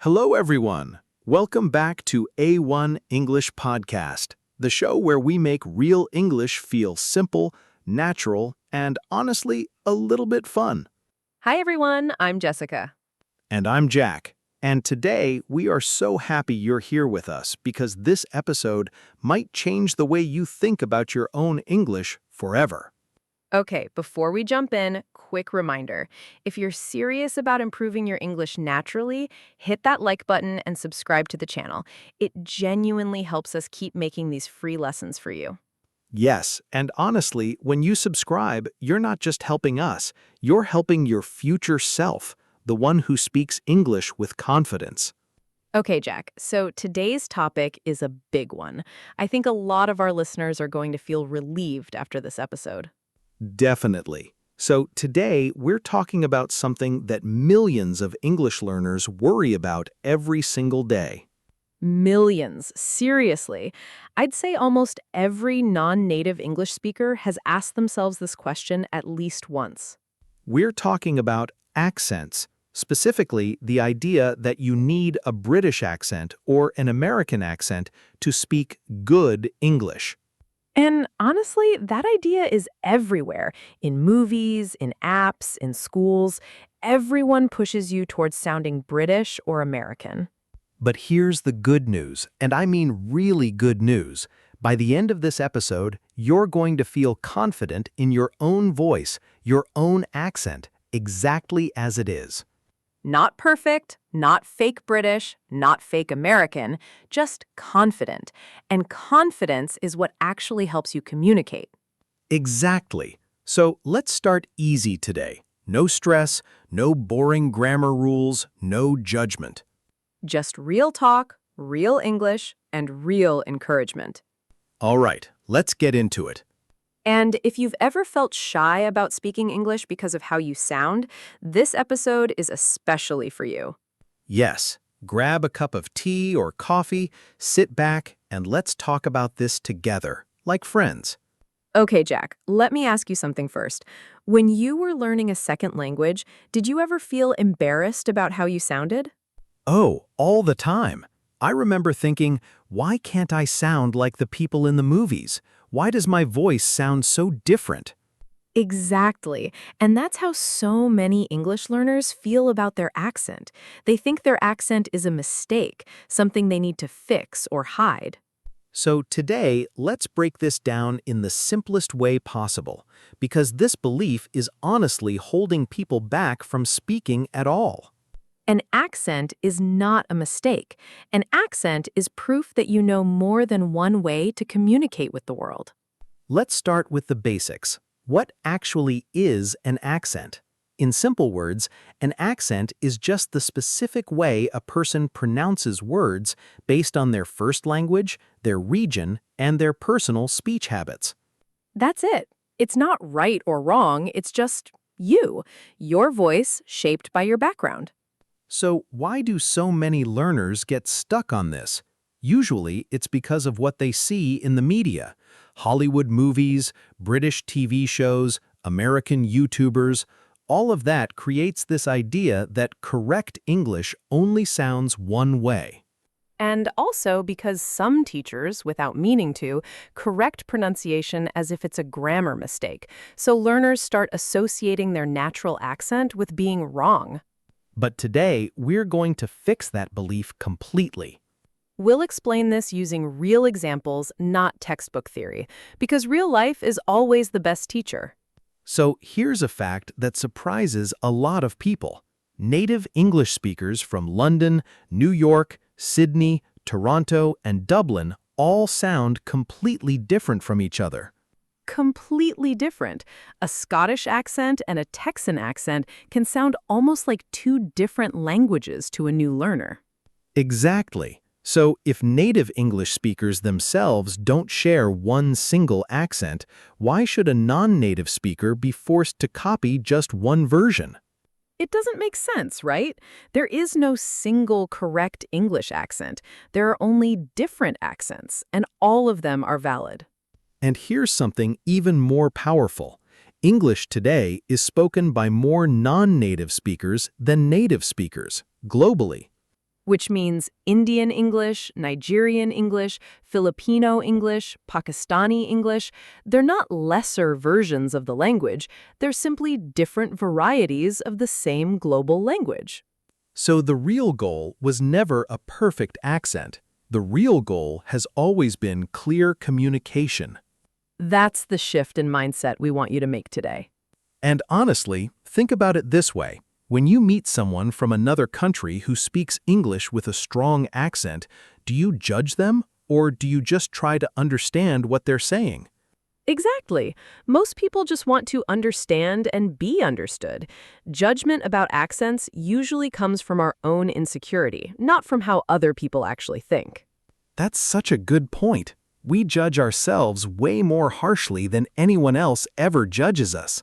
Hello, everyone. Welcome back to A1 English Podcast, the show where we make real English feel simple, natural, and honestly, a little bit fun. Hi, everyone. I'm Jessica. And I'm Jack. And today, we are so happy you're here with us because this episode might change the way you think about your own English forever. Okay, before we jump in, quick reminder. If you're serious about improving your English naturally, hit that like button and subscribe to the channel. It genuinely helps us keep making these free lessons for you. Yes, and honestly, when you subscribe, you're not just helping us, you're helping your future self, the one who speaks English with confidence. Okay, Jack, so today's topic is a big one. I think a lot of our listeners are going to feel relieved after this episode. Definitely. So today, we're talking about something that millions of English learners worry about every single day. Millions, seriously. I'd say almost every non-native English speaker has asked themselves this question at least once. We're talking about accents, specifically the idea that you need a British accent or an American accent to speak good English. And honestly, that idea is everywhere. In movies, in apps, in schools. Everyone pushes you towards sounding British or American. But here's the good news, and I mean really good news. By the end of this episode, you're going to feel confident in your own voice, your own accent, exactly as it is. Not perfect, not fake British, not fake American, just confident. And confidence is what actually helps you communicate. Exactly. So let's start easy today. No stress, no boring grammar rules, no judgment. Just real talk, real English, and real encouragement. All right, let's get into it. And if you've ever felt shy about speaking English because of how you sound, this episode is especially for you. Yes, grab a cup of tea or coffee, sit back, and let's talk about this together, like friends. Okay, Jack, let me ask you something first. When you were learning a second language, did you ever feel embarrassed about how you sounded? Oh, all the time. I remember thinking, why can't I sound like the people in the movies? Why does my voice sound so different? Exactly. And that's how so many English learners feel about their accent. They think their accent is a mistake, something they need to fix or hide. So today, let's break this down in the simplest way possible, because this belief is honestly holding people back from speaking at all. An accent is not a mistake. An accent is proof that you know more than one way to communicate with the world. Let's start with the basics. What actually is an accent? In simple words, an accent is just the specific way a person pronounces words based on their first language, their region, and their personal speech habits. That's it. It's not right or wrong, it's just you, your voice shaped by your background. So why do so many learners get stuck on this? Usually, it's because of what they see in the media. Hollywood movies, British TV shows, American YouTubers, all of that creates this idea that correct English only sounds one way. And also because some teachers, without meaning to, correct pronunciation as if it's a grammar mistake. So learners start associating their natural accent with being wrong. But today, we're going to fix that belief completely. We'll explain this using real examples, not textbook theory, because real life is always the best teacher. So here's a fact that surprises a lot of people. Native English speakers from London, New York, Sydney, Toronto, and Dublin all sound completely different from each other. Completely different. A Scottish accent and a Texan accent can sound almost like two different languages to a new learner. Exactly. So if native English speakers themselves don't share one single accent, why should a non-native speaker be forced to copy just one version? It doesn't make sense, right? There is no single correct English accent. There are only different accents, and all of them are valid. And here's something even more powerful. English today is spoken by more non-native speakers than native speakers, globally. which means Indian English, Nigerian English, Filipino English, Pakistani English. They're not lesser versions of the language, they're simply different varieties of the same global language. So the real goal was never a perfect accent. The real goal has always been clear communication. That's the shift in mindset we want you to make today. And honestly, think about it this way. When you meet someone from another country who speaks English with a strong accent, do you judge them, or do you just try to understand what they're saying? Exactly. Most people just want to understand and be understood. Judgment about accents usually comes from our own insecurity, not from how other people actually think. That's such a good point. We judge ourselves way more harshly than anyone else ever judges us.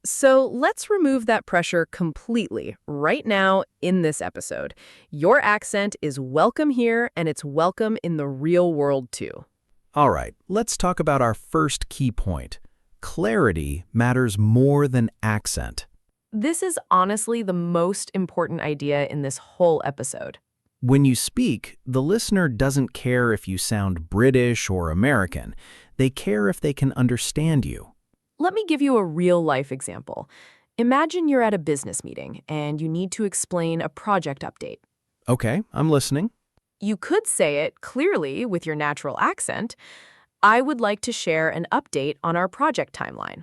So let's remove that pressure completely right now in this episode. Your accent is welcome here, and it's welcome in the real world too. All right, let's talk about our first key point. Clarity matters more than accent. This is honestly the most important idea in this whole episode. When you speak, the listener doesn't care if you sound British or American. They care if they can understand you. Let me give you a real-life example. Imagine you're at a business meeting and you need to explain a project update. Okay, I'm listening. You could say it clearly with your natural accent. I would like to share an update on our project timeline.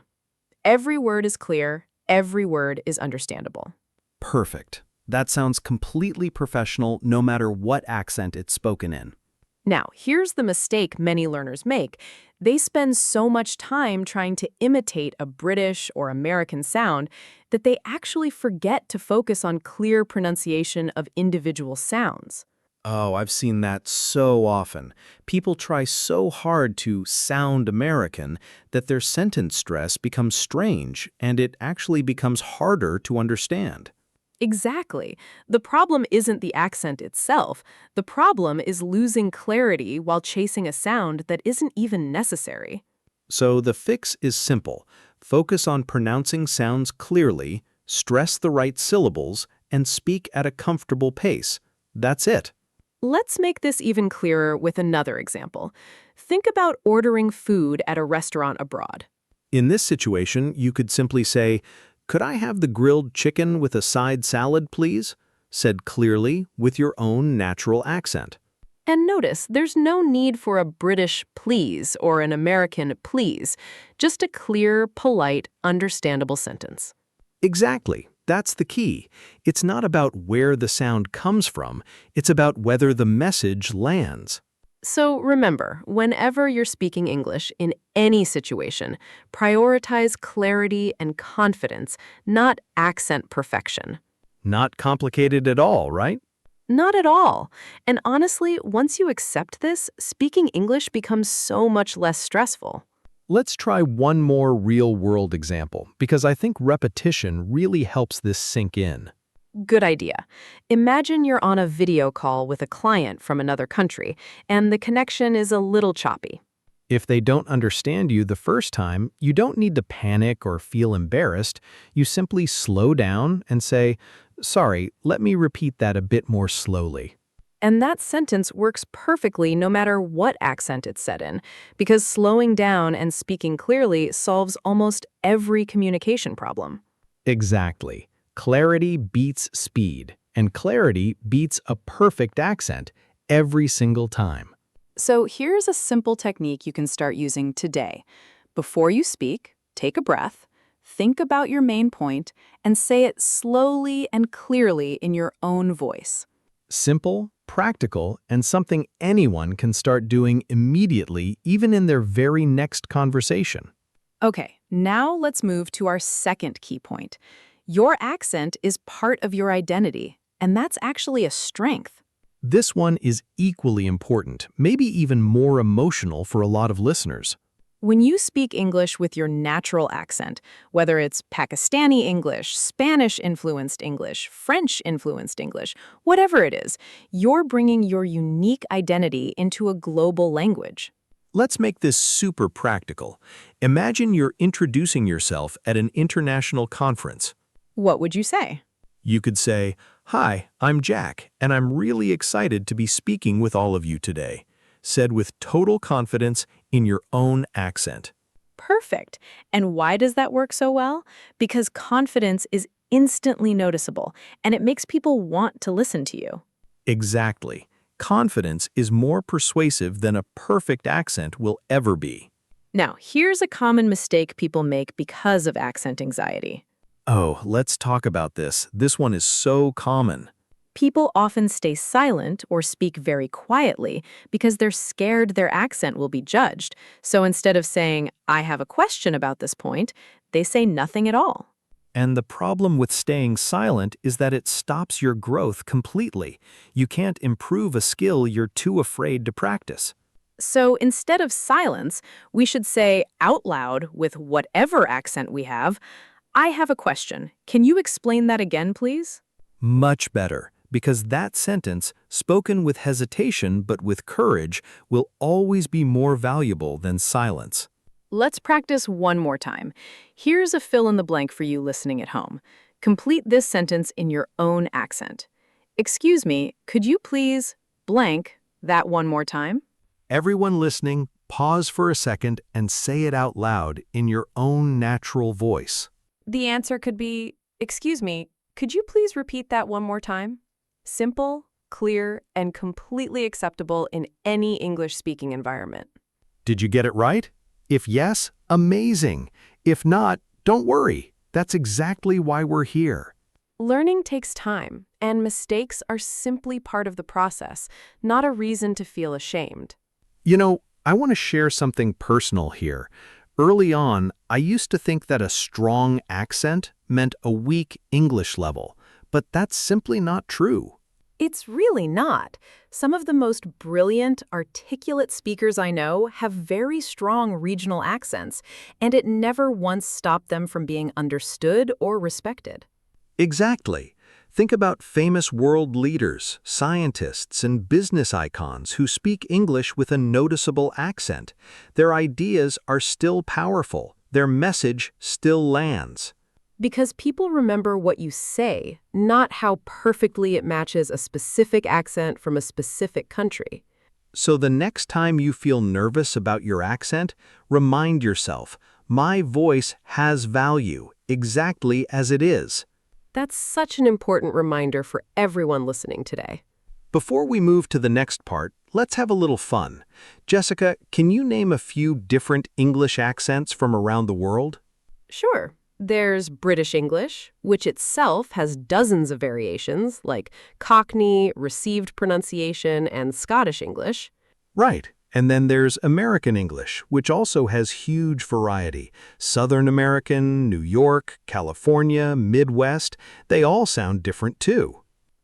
Every word is clear, every word is understandable. Perfect. That sounds completely professional no matter what accent it's spoken in. Now, here's the mistake many learners make. They spend so much time trying to imitate a British or American sound that they actually forget to focus on clear pronunciation of individual sounds. Oh, I've seen that so often. People try so hard to sound American that their sentence stress becomes strange, and it actually becomes harder to understand. Exactly. The problem isn't the accent itself. The problem is losing clarity while chasing a sound that isn't even necessary. So the fix is simple. Focus on pronouncing sounds clearly, stress the right syllables, and speak at a comfortable pace. That's it. Let's make this even clearer with another example. Think about ordering food at a restaurant abroad. In this situation, you could simply say, "Could I have the grilled chicken with a side salad, please?" said clearly with your own natural accent. And notice, there's no need for a British please or an American please, just a clear, polite, understandable sentence. Exactly. That's the key. It's not about where the sound comes from, it's about whether the message lands. So remember, whenever you're speaking English in any situation, prioritize clarity and confidence, not accent perfection. Not complicated at all, right? Not at all. And honestly, once you accept this, speaking English becomes so much less stressful. Let's try one more real-world example, because I think repetition really helps this sink in. Good idea. Imagine you're on a video call with a client from another country, and the connection is a little choppy. If they don't understand you the first time, you don't need to panic or feel embarrassed. You simply slow down and say, "Sorry, let me repeat that a bit more slowly." And that sentence works perfectly no matter what accent it's set in, because slowing down and speaking clearly solves almost every communication problem. Exactly. Clarity beats speed, and clarity beats a perfect accent every single time. So here's a simple technique you can start using today. Before you speak, take a breath, think about your main point, and say it slowly and clearly in your own voice. Simple, practical, and something anyone can start doing immediately, even in their very next conversation. Okay, now let's move to our second key point. Your accent is part of your identity, and that's actually a strength. This one is equally important, maybe even more emotional for a lot of listeners. When you speak English with your natural accent, whether it's Pakistani English, Spanish-influenced English, French-influenced English, whatever it is, you're bringing your unique identity into a global language. Let's make this super practical. Imagine you're introducing yourself at an international conference. What would you say? You could say, Hi, I'm Jack, and I'm really excited to be speaking with all of you today, said with total confidence in your own accent. Perfect. And why does that work so well? Because confidence is instantly noticeable, and it makes people want to listen to you. Exactly. Confidence is more persuasive than a perfect accent will ever be. Now, here's a common mistake people make because of accent anxiety. Oh, let's talk about this. This one is so common. People often stay silent or speak very quietly because they're scared their accent will be judged. So instead of saying, I have a question about this point, they say nothing at all. And the problem with staying silent is that it stops your growth completely. You can't improve a skill you're too afraid to practice. So instead of silence, we should say out loud with whatever accent we have, I have a question. Can you explain that again, please? Much better, because that sentence, spoken with hesitation but with courage, will always be more valuable than silence. Let's practice one more time. Here's a fill in the blank for you listening at home. Complete this sentence in your own accent. Excuse me, could you please blank that one more time? Everyone listening, pause for a second and say it out loud in your own natural voice. The answer could be, excuse me, could you please repeat that one more time? Simple, clear, and completely acceptable in any English-speaking environment. Did you get it right? If yes, amazing. If not, don't worry. That's exactly why we're here. Learning takes time, and mistakes are simply part of the process, not a reason to feel ashamed. You know, I want to share something personal here. Early on, I used to think that a strong accent meant a weak English level, but that's simply not true. It's really not. Some of the most brilliant, articulate speakers I know have very strong regional accents, and it never once stopped them from being understood or respected. Exactly. Think about famous world leaders, scientists, and business icons who speak English with a noticeable accent. Their ideas are still powerful. Their message still lands. Because people remember what you say, not how perfectly it matches a specific accent from a specific country. So the next time you feel nervous about your accent, remind yourself, my voice has value, exactly as it is. That's such an important reminder for everyone listening today. Before we move to the next part, let's have a little fun. Jessica, can you name a few different English accents from around the world? Sure. There's British English, which itself has dozens of variations, like Cockney, received pronunciation, and Scottish English. Right. And then there's American English, which also has huge variety. Southern American, New York, California, Midwest, they all sound different too.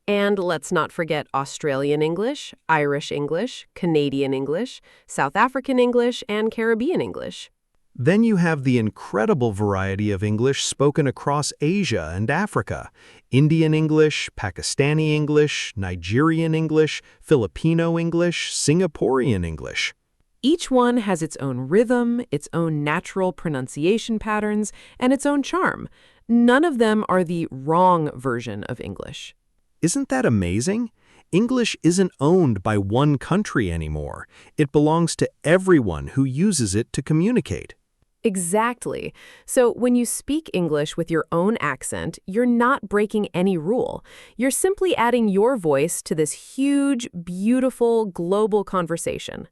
And let's not forget Australian English, Irish English, Canadian English, South African English, and Caribbean English. Then you have the incredible variety of English spoken across Asia and Africa. Indian English, Pakistani English, Nigerian English, Filipino English, Singaporean English. Each one has its own rhythm, its own natural pronunciation patterns, and its own charm. None of them are the wrong version of English. Isn't that amazing? English isn't owned by one country anymore. It belongs to everyone who uses it to communicate. Exactly. So when you speak English with your own accent, you're not breaking any rule. You're simply adding your voice to this huge, beautiful, global conversation.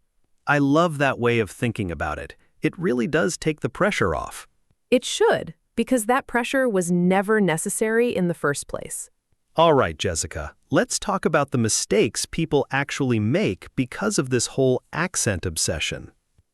I love that way of thinking about it. It really does take the pressure off. It should, because that pressure was never necessary in the first place. All right, Jessica, let's talk about the mistakes people actually make because of this whole accent obsession.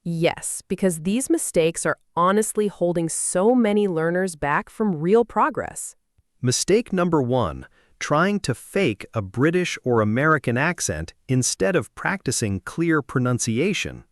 Yes, because these mistakes are honestly holding so many learners back from real progress. Mistake number 1, trying to fake a British or American accent instead of practicing clear pronunciation.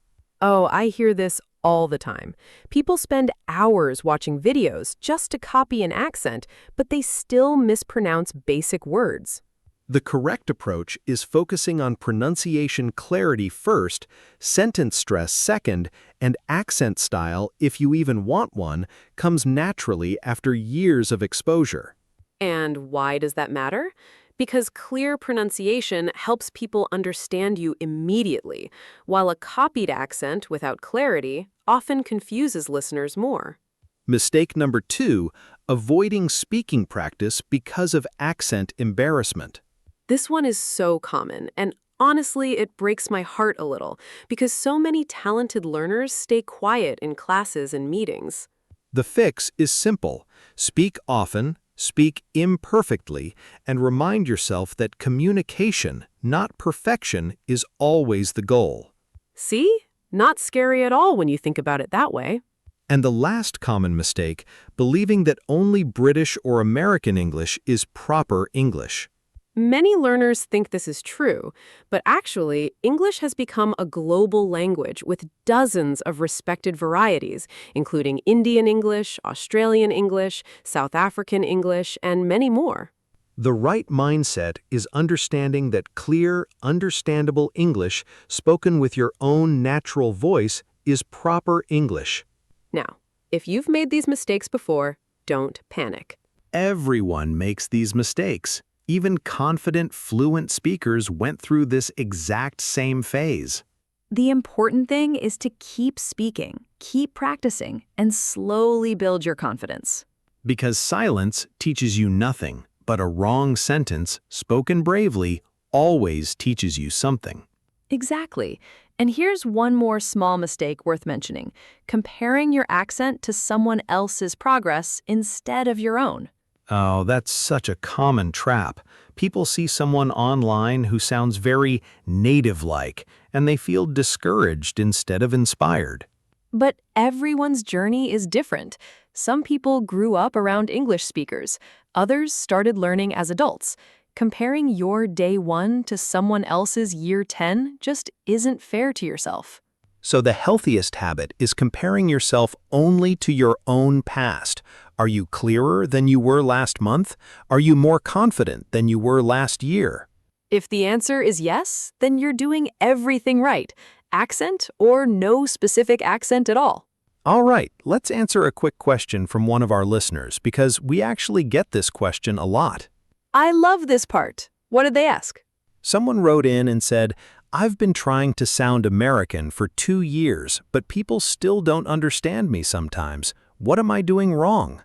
Oh, I hear this all the time. People spend hours watching videos just to copy an accent, but they still mispronounce basic words. The correct approach is focusing on pronunciation clarity first, sentence stress second, and accent style, if you even want one, comes naturally after years of exposure. And why does that matter? Because clear pronunciation helps people understand you immediately, while a copied accent without clarity often confuses listeners more. Mistake number 2, avoiding speaking practice because of accent embarrassment. This one is so common, and honestly, it breaks my heart a little because so many talented learners stay quiet in classes and meetings. The fix is simple. Speak often, speak imperfectly, and remind yourself that communication, not perfection, is always the goal. See? Not scary at all when you think about it that way. And the last common mistake, believing that only British or American English is proper English. Many learners think this is true, but actually, English has become a global language with dozens of respected varieties, including Indian English, Australian English, South African English, and many more. The right mindset is understanding that clear, understandable English spoken with your own natural voice is proper English. Now, if you've made these mistakes before, don't panic. Everyone makes these mistakes. Even confident, fluent speakers went through this exact same phase. The important thing is to keep speaking, keep practicing, and slowly build your confidence. Because silence teaches you nothing, but a wrong sentence, spoken bravely, always teaches you something. Exactly. And here's one more small mistake worth mentioning: comparing your accent to someone else's progress instead of your own. Oh, that's such a common trap. People see someone online who sounds very native-like, and they feel discouraged instead of inspired. But everyone's journey is different. Some people grew up around English speakers. Others started learning as adults. Comparing your day 1 to someone else's year 10 just isn't fair to yourself. So the healthiest habit is comparing yourself only to your own past. Are you clearer than you were last month? Are you more confident than you were last year? If the answer is yes, then you're doing everything right. Accent or no specific accent at all. All right, let's answer a quick question from one of our listeners because we actually get this question a lot. I love this part. What did they ask? Someone wrote in and said, "I've been trying to sound American for 2 years, but people still don't understand me sometimes. What am I doing wrong?"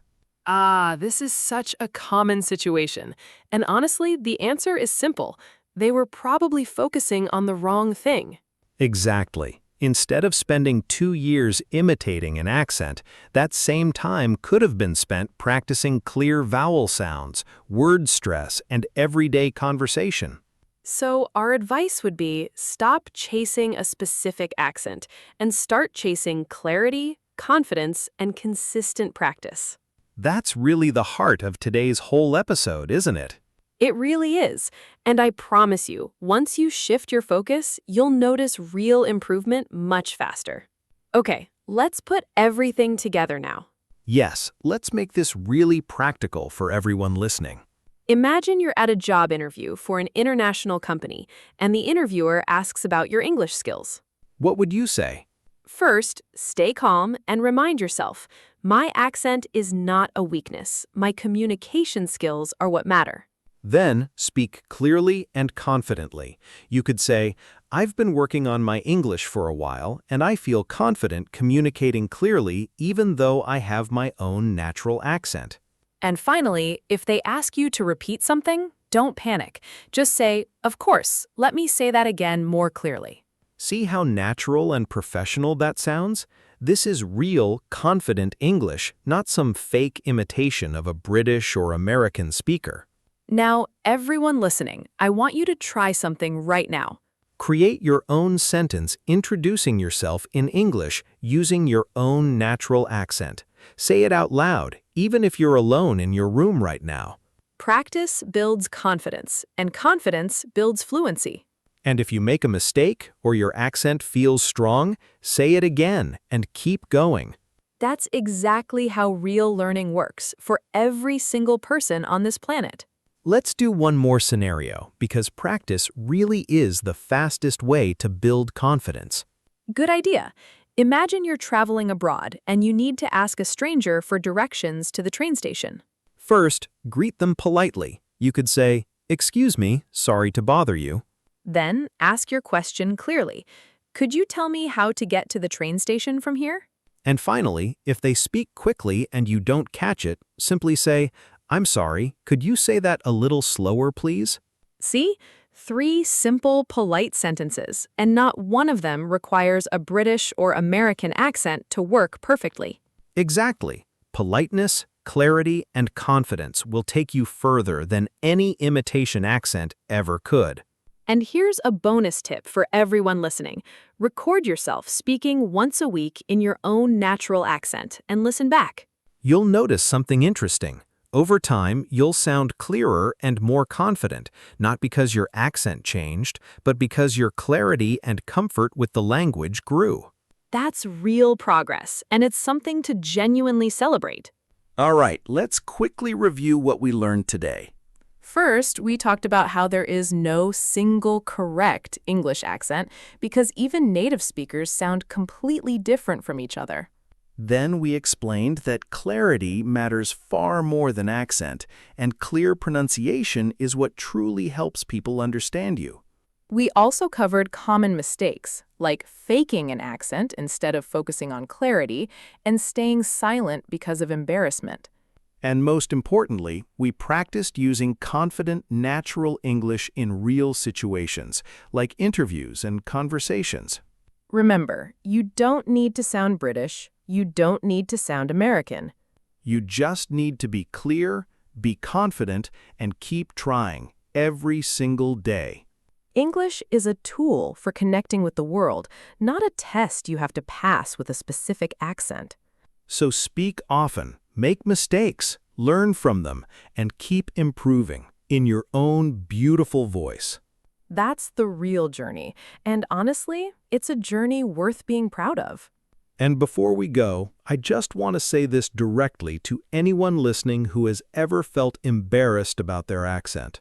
This is such a common situation. And honestly, the answer is simple. They were probably focusing on the wrong thing. Exactly. Instead of spending 2 years imitating an accent, that same time could have been spent practicing clear vowel sounds, word stress, and everyday conversation. So our advice would be stop chasing a specific accent and start chasing clarity, confidence, and consistent practice. That's really the heart of today's whole episode, isn't it? It really is. And I promise you, once you shift your focus, you'll notice real improvement much faster. Okay, let's put everything together now. Yes, let's make this really practical for everyone listening. Imagine you're at a job interview for an international company, and the interviewer asks about your English skills. What would you say? First, stay calm and remind yourself, my accent is not a weakness. My communication skills are what matter. Then, speak clearly and confidently. You could say, "I've been working on my English for a while, and I feel confident communicating clearly even though I have my own natural accent." And finally, if they ask you to repeat something, don't panic. Just say, "Of course, let me say that again more clearly." See how natural and professional that sounds? This is real, confident English, not some fake imitation of a British or American speaker. Now, everyone listening, I want you to try something right now. Create your own sentence introducing yourself in English using your own natural accent. Say it out loud, even if you're alone in your room right now. Practice builds confidence, and confidence builds fluency. And if you make a mistake or your accent feels strong, say it again and keep going. That's exactly how real learning works for every single person on this planet. Let's do one more scenario because practice really is the fastest way to build confidence. Good idea. Imagine you're traveling abroad and you need to ask a stranger for directions to the train station. First, greet them politely. You could say, Excuse me, sorry to bother you. Then ask your question clearly. Could you tell me how to get to the train station from here? And finally, if they speak quickly and you don't catch it, simply say, I'm sorry, could you say that a little slower, please? See? 3 simple, polite sentences, and not one of them requires a British or American accent to work perfectly. Exactly. Politeness, clarity, and confidence will take you further than any imitation accent ever could. And here's a bonus tip for everyone listening. Record yourself speaking once a week in your own natural accent and listen back. You'll notice something interesting. Over time, you'll sound clearer and more confident, not because your accent changed, but because your clarity and comfort with the language grew. That's real progress, and it's something to genuinely celebrate. All right, let's quickly review what we learned today. First, we talked about how there is no single correct English accent because even native speakers sound completely different from each other. Then we explained that clarity matters far more than accent, and clear pronunciation is what truly helps people understand you. We also covered common mistakes, like faking an accent instead of focusing on clarity and staying silent because of embarrassment. And most importantly, we practiced using confident, natural English in real situations, like interviews and conversations. Remember, you don't need to sound British. You don't need to sound American. You just need to be clear, be confident, and keep trying every single day. English is a tool for connecting with the world, not a test you have to pass with a specific accent. So speak often, make mistakes, learn from them, and keep improving in your own beautiful voice. That's the real journey, and honestly, it's a journey worth being proud of. And before we go, I just want to say this directly to anyone listening who has ever felt embarrassed about their accent.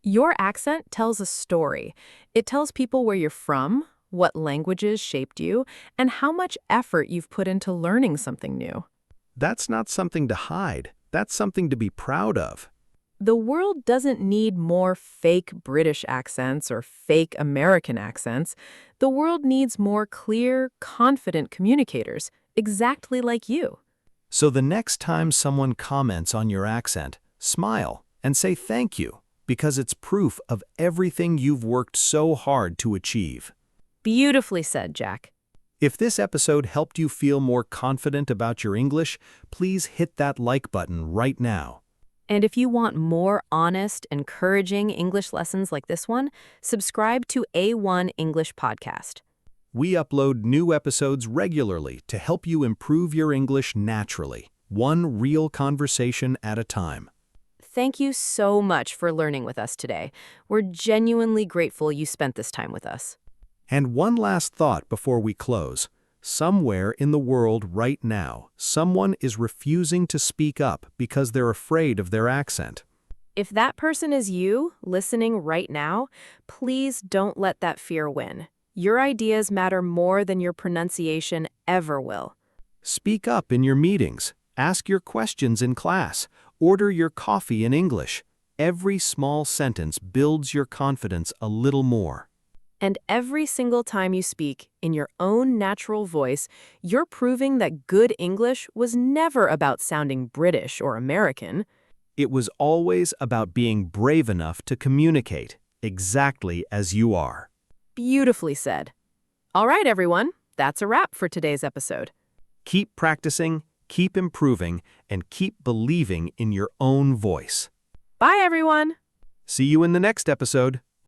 Your accent tells a story. It tells people where you're from, what languages shaped you, and how much effort you've put into learning something new. That's not something to hide. That's something to be proud of. The world doesn't need more fake British accents or fake American accents. The world needs more clear, confident communicators, exactly like you. So the next time someone comments on your accent, smile and say thank you, because it's proof of everything you've worked so hard to achieve. Beautifully said, Jack. If this episode helped you feel more confident about your English, please hit that like button right now. And if you want more honest, encouraging English lessons like this one, subscribe to A1 English Podcast. We upload new episodes regularly to help you improve your English naturally, one real conversation at a time. Thank you so much for learning with us today. We're genuinely grateful you spent this time with us. And one last thought before we close. Somewhere in the world right now, someone is refusing to speak up because they're afraid of their accent. If that person is you, listening right now, please don't let that fear win. Your ideas matter more than your pronunciation ever will. Speak up in your meetings. Ask your questions in class. Order your coffee in English. Every small sentence builds your confidence a little more. And every single time you speak in your own natural voice, you're proving that good English was never about sounding British or American. It was always about being brave enough to communicate, exactly as you are. Beautifully said. All right, everyone, that's a wrap for today's episode. Keep practicing, keep improving, and keep believing in your own voice. Bye, everyone. See you in the next episode.